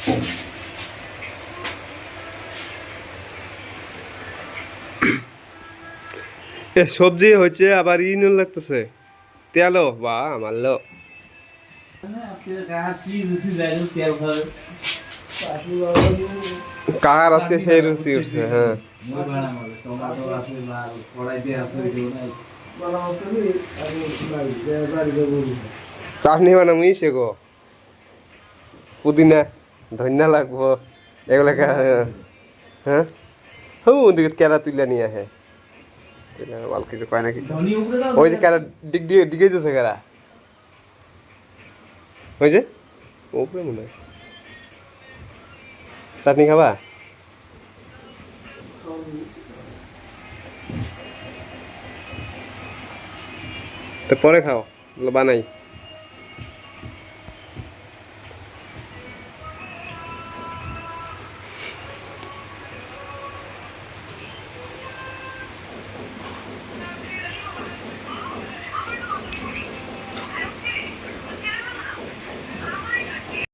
এ সবজি হচ্ছে আবার নুন লাগতেছে তেলও বা মারলো কার আজকে সেই রুচি উঠছে হ্যাঁ চাটনি বানামই সে গো পুদিনা ধনিয়া লাগবো এগুলা হ্যাঁ হু ওদিকে কেরা তুলে নিয়ে আহে বাল কিছু কয় নাকি ওই যে কেরা ডিগ দিয়ে ডিগে দিতেছে কেরা ওই যে ওপরে মনে হয় চাটনি খাবা তো পরে খাও বানাই